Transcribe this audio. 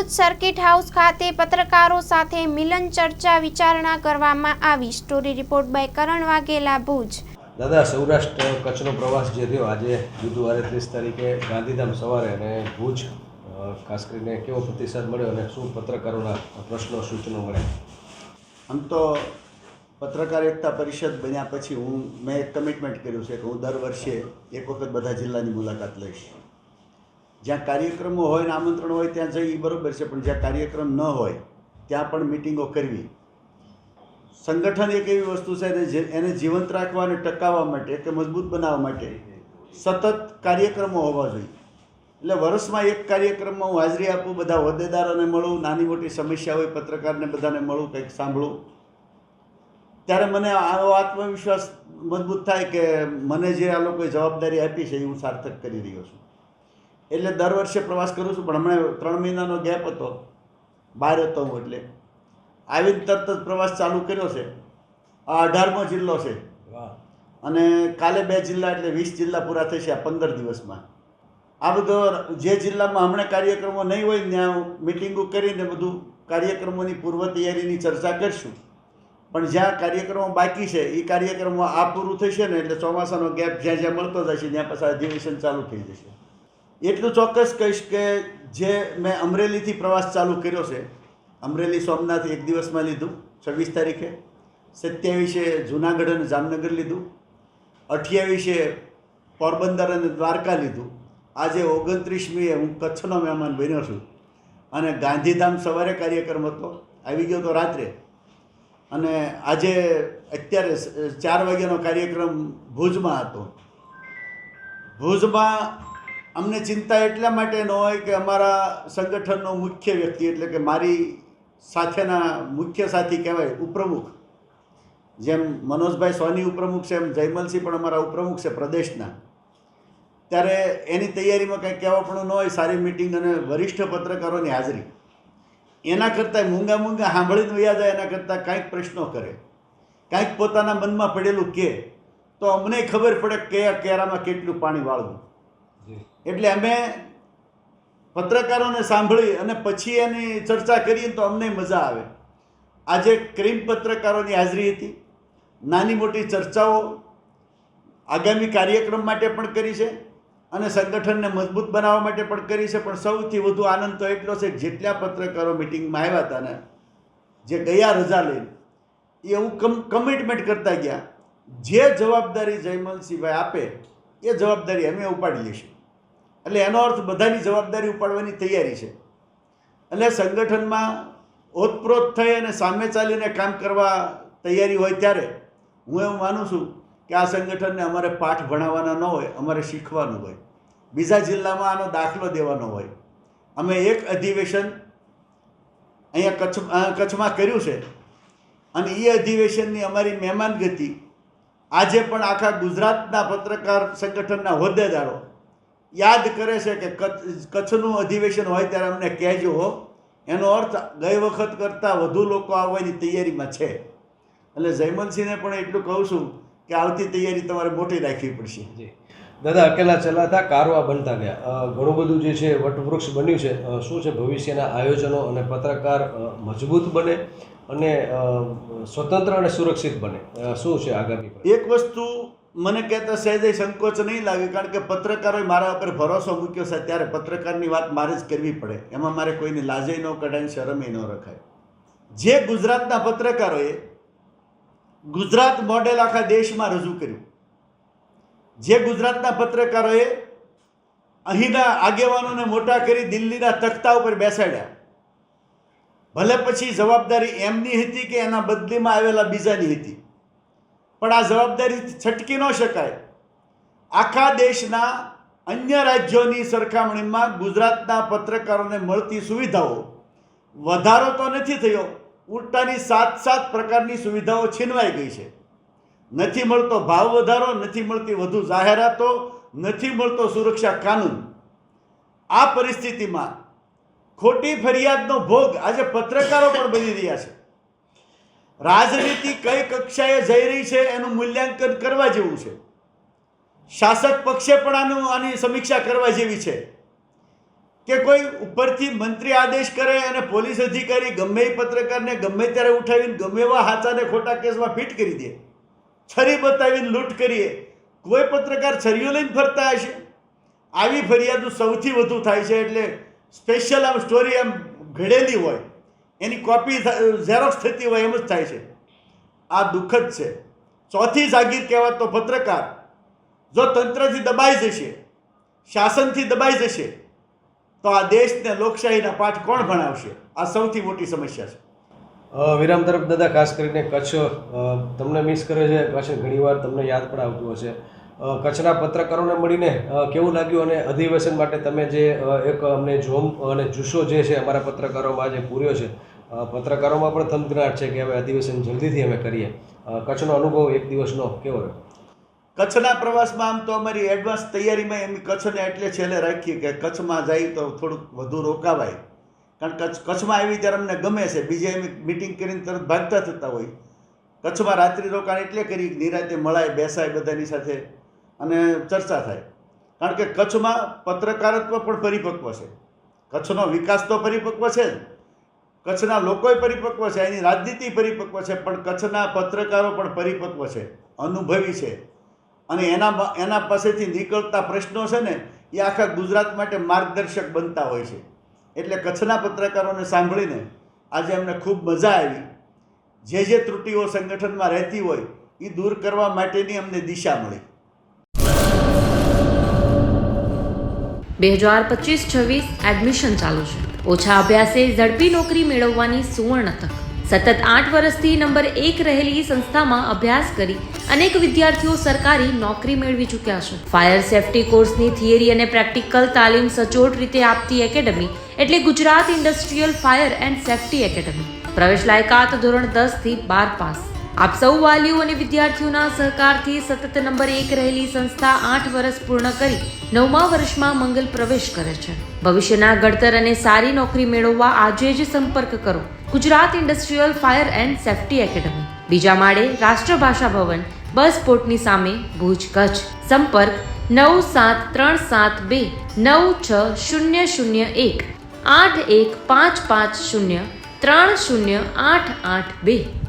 Bhuj circuit house ખાતે પત્રકારો સાથે મિલન ચર્ચા વિચારણા કરવામાં આવી। સ્ટોરી રિપોર્ટ બાય કરણ વાઘેલા, ભુજ। દાદા, સૌરાષ્ટ્ર કચ્છનો પ્રવાસ જે થયો આજે બુધવારે 30 તારીખે ગાંધીધામ સવારે અને ભુજ ખાસ કરીને કેવો પ્રતિસાદ મળ્યો અને શું પત્રકારોના પ્રશ્નો સૂચનો મળ્યા? આમ તો પત્રકાર એકતા પરિષદ બન્યા પછી મેં એક કમિટમેન્ટ કર્યું છે કે હું દર વર્ષે એક વખત બધા જિલ્લાની મુલાકાત લઈશ। જ્યાં કાર્યક્રમો હોય ને આમંત્રણ હોય ત્યાં જઈ બરાબર છે, પણ જ્યાં કાર્યક્રમ ન હોય ત્યાં પણ મિટિંગો કરવી। સંગઠન એક એવી વસ્તુ છે એને જીવંત રાખવા અને ટકાવવા માટે કે મજબૂત બનાવવા માટે સતત કાર્યક્રમો હોવા જોઈએ। એટલે વર્ષમાં એક કાર્યક્રમમાં હું હાજરી આપું, બધા હોદ્દેદારોને મળું, નાની મોટી સમસ્યા હોય પત્રકારને બધાને મળું, કંઈક સાંભળું, ત્યારે મને આવો આત્મવિશ્વાસ મજબૂત થાય કે મને જે આ લોકોએ જવાબદારી આપી છે એ હું સાર્થક કરી રહ્યો છું। એટલે દર વર્ષે પ્રવાસ કરું છું, પણ હમણાં 3 મહિનાનો ગેપ હતો, બહાર હતો હું, એટલે આવીને તરત જ પ્રવાસ ચાલુ કર્યો છે। આ 18મો જિલ્લો છે અને કાલે 2 જિલ્લા એટલે 20 જિલ્લા પૂરા થશે આ 15 દિવસમાં। આ બધો જે જિલ્લામાં હમણાં કાર્યક્રમો નહીં હોય ત્યાં મિટિંગો કરીને બધું કાર્યક્રમોની પૂર્વ તૈયારીની ચર્ચા કરીશું, પણ જ્યાં કાર્યક્રમો બાકી છે એ કાર્યક્રમો આ પૂરું થશે ને એટલે ચોમાસાનો ગેપ જ્યાં જ્યાં મળતો જશે ત્યાં પછી અધિવેશન ચાલુ થઈ જશે। એટલું ચોક્કસ કહીશ કે જે મેં અમરેલીથી પ્રવાસ ચાલુ કર્યો છે, અમરેલી સોમનાથ એક દિવસમાં લીધું 26 તારીખે, 27 જૂનાગઢ અને જામનગર લીધું, 28 પોરબંદર અને દ્વારકા લીધું, આજે 29મીએ હું કચ્છનો મહેમાન બન્યો છું અને ગાંધીધામ સવારે કાર્યક્રમ હતો, આવી ગયો તો રાત્રે, અને આજે અત્યારે 4 વાગ્યાનો કાર્યક્રમ ભુજમાં હતો। ભુજમાં અમને ચિંતા એટલા માટે ન હોય કે અમારા સંગઠનનો મુખ્ય વ્યક્તિ એટલે કે મારી સાથેના મુખ્ય સાથી કહેવાય ઉપપ્રમુખ, જેમ મનોજભાઈ સોની ઉપપ્રમુખ છે એમ જયમલસિંહ પણ અમારા ઉપપ્રમુખ છે પ્રદેશના, ત્યારે એની તૈયારીમાં કંઈ કહેવાપણું ન હોય, સારી મિટિંગ અને વરિષ્ઠ પત્રકારોની હાજરી, એના કરતાં મૂંગા સાંભળીને વયા જાય એના કરતાં કાંઈક પ્રશ્નો કરે, કાંઈક પોતાના મનમાં પડેલું કહે તો અમને ખબર પડે કે કયા કેરામાં કેટલું પાણી વાળવું। એટલે અમે પત્રકારોને સાંભળી અને પછી એની ચર્ચા કરીએ તો અમને મજા આવે। આજે ક્રીમ પત્રકારોની હાજરી હતી, નાની મોટી ચર્ચાઓ આગામી કાર્યક્રમ માટે પણ કરી છે અને સંગઠનને મજબૂત બનાવવા માટે પણ કરી છે, પણ સૌથી વધુ આનંદ તો એટલો છે કે જેટલા પત્રકારો મિટિંગમાં આવ્યા હતા ને, જે ગયા રજા લઈને, એ એવું કમિટમેન્ટ કરતા ગયા, જે જવાબદારી જયમલસિંહભાઈ આપે એ જવાબદારી અમે ઉપાડી લઈશું। એટલે એનો અર્થ બધાની જવાબદારી ઉપાડવાની તૈયારી છે। એટલે સંગઠનમાં ઓતપ્રોત થઈ અને સામે ચાલીને કામ કરવા તૈયારી હોય ત્યારે હું એવું માનું છું કે આ સંગઠનને અમારે પાઠ ભણાવવાના ન હોય, અમારે શીખવાનું હોય, બીજા જિલ્લામાં આનો દાખલો દેવાનો હોય। અમે એક અધિવેશન અહીંયા કચ્છમાં કર્યું છે અને એ અધિવેશનની અમારી મહેમાનગતિ આજે પણ આખા ગુજરાતના પત્રકાર સંગઠનના હોદ્દેદારો યાદ કરે છે કે કચ્છનું અધિવેશન હોય ત્યારે અમને કહેજો હો, એનો અર્થ ગઈ વખત કરતાં વધુ લોકો આવવાની તૈયારીમાં છે। એટલે જયમલસિંહને પણ એટલું કહું છું કે આવતી તૈયારી તમારે મોટી રાખવી પડશે। દાદા, અકેલા ચલાતા કારવા બનતા ગયા, ઘણું બધું જે છે વટવૃક્ષ બન્યું છે, શું છે ભવિષ્યના આયોજનો અને પત્રકાર મજબૂત બને અને સ્વતંત્ર અને સુરક્ષિત બને, શું છે આગામી? એક વસ્તુ મને કહેતા સહેજે સંકોચ નહીં લાગે, કારણ કે પત્રકારોએ મારા ઉપર ભરોસો મૂક્યો છે, ત્યારે પત્રકારની વાત મારે જ કરવી પડે, એમાં મારે કોઈની લાજે ન કઢાય, શરમે ન રખાય। જે ગુજરાતના પત્રકારોએ ગુજરાત મોડેલ આખા દેશમાં રજૂ કર્યું, જે ગુજરાતના પત્રકારોએ અહીંના આગેવાનોને મોટા કરી દિલ્હીના તખ્તા ઉપર બેસાડ્યા, ભલે પછી જવાબદારી એમની હતી કે એના બદલીમાં આવેલા બીજાની હતી, પણ આ જવાબદારી છટકી ન શકાય। આખા દેશના અન્ય રાજ્યોની સરખામણીમાં ગુજરાતના પત્રકારોને મળતી સુવિધાઓ વધારો તો નથી થયો, ઉલટાની 7 પ્રકારની સુવિધાઓ છીનવાઈ ગઈ છે। નથી મળતો ભાવ વધારો, નથી મળતી વધુ જાહેરાતો, નથી મળતો સુરક્ષા કાનૂન। આ પરિસ્થિતિમાં ખોટી ફરિયાદનો ભોગ આજે પત્રકારો પણ બની રહ્યા છે। રાજનીતિ કઈ કક્ષાએ જઈ રહી છે એનું મૂલ્યાંકન કરવા જેવું છે। શાસક પક્ષે પણ આની સમીક્ષા કરવા જેવી છે। કે કોઈ ઉપરથી મંત્રી આદેશ કરે અને પોલીસ અધિકારી ગમે એ પત્રકારને ગમે ત્યારે ઉઠાવીને ગમે એવા હાચાને ખોટા કેસમાં ફિટ કરી દે, છરી બતાવીને લૂંટ કરીએ. કોઈ પત્રકાર છરીઓ લઈને ફરતા હશે? આવી ફરિયાદો સૌથી વધુ થાય છે. એટલે સ્પેશિયલ આમ સ્ટોરી આમ ઘડેલી હોય એની કોપી ઝેરોક્સ થતી હોય એમ જ થાય છે. આ દુઃખદ છે. ચોથી જાગીર કહેવાતો પત્રકાર જો તંત્રથી દબાઈ જશે, શાસનથી દબાઈ જશે, તો આ દેશને લોકશાહીના પાઠ કોણ ભણાવશે? આ સૌથી મોટી સમસ્યા છે. વિરામ તરફ દાદા, ખાસ કરીને કચ્છ તમને મિસ કરે છે. કચ્છ ઘણીવાર તમને યાદ પણ આવતું હશે. કચ્છના પત્રકારોને મળીને કેવું લાગ્યું? અને અધિવેશન માટે તમે જે એક અમને જોમ અને જુસ્સો જે છે અમારા પત્રકારોમાં આજે પૂર્યો છે, પત્રકારોમાં પણ થનગનાટ છે કે હવે અધિવેશન જલ્દીથી અમે કરીએ. કચ્છનો અનુભવ એક દિવસનો કેવો રહ્યો? કચ્છના પ્રવાસમાં આમ તો અમારી એડવાન્સ તૈયારીમાં એમ કચ્છને એટલે છેલ્લે રાખીએ કે કચ્છમાં જાય તો થોડુંક વધુ રોકાવાય. કારણ કે કચ્છમાં આવી ત્યારે અમને ગમે છે. બીજે એમ મિટિંગ કરીને તરત ભાગતા થતા હોય. કચ્છમાં રાત્રિ રોકાણ એટલે કરી નિરાતે મળાય, બેસાય બધાની સાથે અને ચર્ચા થાય. કારણ કે કચ્છમાં પત્રકારત્વ પણ પરિપક્વ છે. કચ્છનો વિકાસ તો પરિપક્વ છે જ, કચ્છના લોકોય પરિપક્વ છે, એની રાજનીતિ પરિપક્વ છે, પણ કચ્છના પત્રકારો પણ પરિપક્વ છે, અનુભવી છે. અને એના પાસેથી નીકળતા પ્રશ્નો છે ને એ આખા ગુજરાત માટે માર્ગદર્શક બનતા હોય છે. એટલે કચ્છના પત્રકારોને સાંભળીને આજે અમને ખૂબ મજા આવી. જે ત્રુટિઓ સંગઠનમાં રહેતી હોય એ દૂર કરવા માટેની અમને દિશા મળી. 2025-26 એડમિશન ચાલુ છે. ઓછા અભ્યાસે ઝડપી નોકરી મેળવવાની સુવર્ણ તક. સતત 8 વર્ષથી નંબર 1 રહેલી સંસ્થામાં અભ્યાસ કરી અનેક વિદ્યાર્થીઓ સરકારી નોકરી મેળવી ચૂક્યા છે. ફાયર સેફટી કોર્સની થિયરી અને પ્રેક્ટિકલ તાલીમ સચોટ રીતે આપતી એકેડમી એટલે Gujarat industrial fire and safety academy. પ્રવેશ લાયકાત ધોરણ 10 થી 12 પાસ. આપ સૌ વાલીઓ અને વિદ્યાર્થીઓના સહકારથી સતત નંબર 1 રહેલી સંસ્થા 8 વર્ષ પૂર્ણ કરી 9મા વર્ષમાં મંગલ પ્રવેશ કરે છે. ભવિષ્યના ઘડતર અને સારી નોકરી મેળવવા આજે જ સંપર્ક કરો Gujarat industrial fire and safety academy, બીજા માળે રાષ્ટ્રભાષા ભવન, બસ પોર્ટની સામે, ભુજ, કચ્છ. સંપર્ક 9737296001 8155030882.